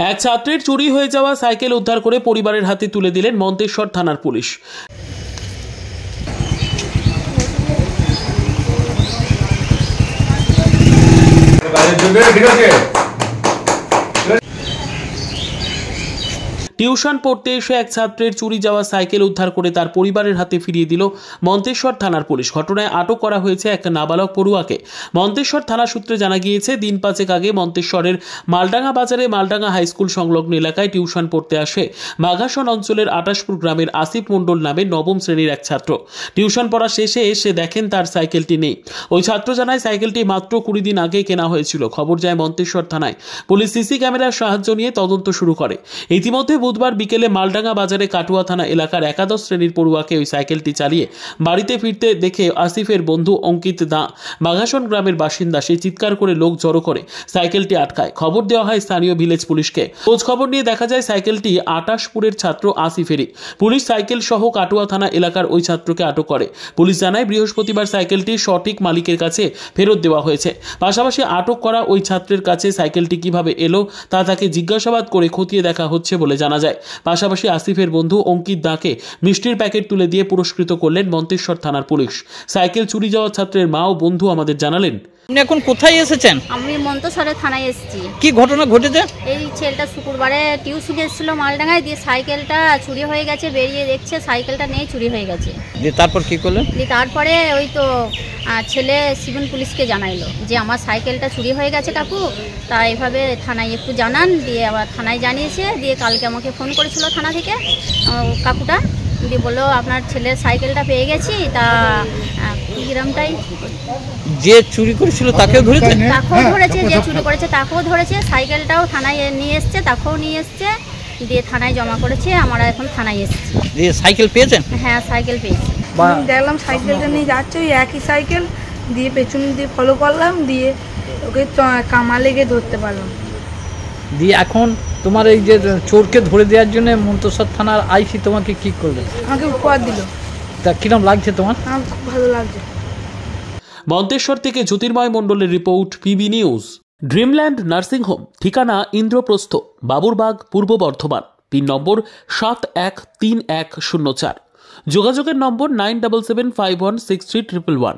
এক ছাত্রের চুরি হয়ে যাওয়া সাইকেল উদ্ধার করে পরিবারের হাতে তুলে দিলেন মন্তেশ্বর থানার পুলিশ। টিউশন পড়তে এসে এক ছাত্রের চুরি যাওয়া সাইকেল উদ্ধার করে তার পরিবারের হাতে ফিরিয়ে দিল মন্তেশ্বর থানার পুলিশ। ঘটনায় আটক করা হয়েছে এক নাবালক পড়ুয়াকে। মন্তেশ্বর থানা সূত্রে জানা গিয়েছে, দিন পাঁচেক আগে মন্তেশ্বরের মালডাঙ্গা বাজারে মালডাঙ্গা হাইস্কুল সংলগ্ন এলাকায় টিউশন পড়তে আসে বাঘাসন অঞ্চলের 28পুর গ্রামের আসিফ মণ্ডল নামে নবম শ্রেণীর এক ছাত্র। টিউশন পড়া শেষে এসে দেখেন তার সাইকেলটি নেই। ওই ছাত্র জানায় সাইকেলটি মাত্র 20 দিন আগে কেনা হয়েছিল। খবর যায় মন্তেশ্বর থানায়। পুলিশ সিসি ক্যামেরার সাহায্য নিয়ে তদন্ত শুরু করে। ইতিমধ্যে বুধবার বিকেলে মালডাঙ্গা বাজারে কাটুয়া থানা এলাকার একাদশ শ্রেণীর পড়ুয়াকে ওই সাইকেলটি চালিয়ে বাড়িতে ফিরতে দেখে আসিফের বন্ধু অঙ্কিত দা বাঘাসন গ্রামের বাসিন্দা। সে চিৎকার করে লোক জড়ো করে সাইকেলটি আটকায়। খবর দেওয়া হয় স্থানীয় ভিলেজ পুলিশকে। খোঁজ খবর নিয়ে দেখা যায় সাইকেলটি 28পুরের ছাত্র আসিফেরই। পুলিশ সাইকেল সহ কাটুয়া থানা এলাকার ওই ছাত্রকে আটক করে। পুলিশ জানায়, বৃহস্পতিবার সাইকেলটি সঠিক মালিকের কাছে ফেরত দেওয়া হয়েছে। পাশাপাশি আটক করা ওই ছাত্রের কাছে সাইকেলটি কিভাবে এলো তা তাকে জিজ্ঞাসাবাদ করে খতিয়ে দেখা হচ্ছে বলে জানা যায়। পাশাপাশি আসিফের বন্ধু অঙ্কিত দাকে মিষ্টির প্যাকেট তুলে দিয়ে পুরস্কৃত করলেন মন্তেশ্বর থানার পুলিশ। সাইকেল চুরি যাওয়া ছাত্রের মা ও বন্ধু আমাদের জানালেন, আপনি এখন কোথায় এসেছেন? আমি মন্তেশ্বরের থানায় এসেছি। কি ঘটনা ঘটেছে? এই ছেলেটা শুক্রবারে টিউশনে এসেছিল মালডাঙ্গায়, দিয়ে সাইকেলটা চুরি হয়ে গেছে। বেরিয়ে দেখছে সাইকেলটা নেই, চুরি হয়ে গেছে। দিয়ে তারপর কি করলেন? দিয়ে তারপরে ওই তো ছেলে সিভিল পুলিশকে জানাইলো যে আমার সাইকেলটা চুরি হয়ে গেছে কাকু, তা এইভাবে থানায় একটু জানান। দিয়ে আবার থানায় জানিয়েছে। দিয়ে কালকে আমাকে ফোন করেছিল থানা থেকে কাকুটা, দিয়ে বললো আপনার ছেলের সাইকেলটা পেয়ে গেছি। তা গ্রামটাই যে চুরি করেছিল তাকেও ধরেছে? তাকেও ধরেছে, যে চুরি করেছে তাকেও ধরেছে। সাইকেলটাও থানায় নিয়ে এসছে, তাকেও নিয়ে এসছে। দিয়ে থানায় জমা করেছে। আমরা এখন থানায় এসেছি। দিয়ে সাইকেল পেয়েছেন? হ্যাঁ, সাইকেল পেয়েছি। দেখলাম সাইকেলটা নিয়ে যাচ্ছে, ওই একই সাইকেল। দিয়ে পেছন দিয়ে ফলো করলাম, দিয়ে ওকে কামা লেগে ধরতে পারলাম। দিয়ে এখন তোমার এই যে চোরকে ধরে দেওয়ার জন্য মন্তেশ্বর থানার আইসি তোমাকে কি করলেন? আমাকে উপহার দিল। তা কিরম লাগছে তোমার? আমার খুব ভালো লাগছে। মন্তেশ্বর থেকে জ্যোতির্ময় মণ্ডলের report, PB news. Dreamland nursing home, ঠিকানা ইন্দ্রপ্রস্থ, বাবুরবাগ, পূর্ব বর্ধমান। পিন নম্বর 713104। যোগাযোগের নম্বর 9775163111।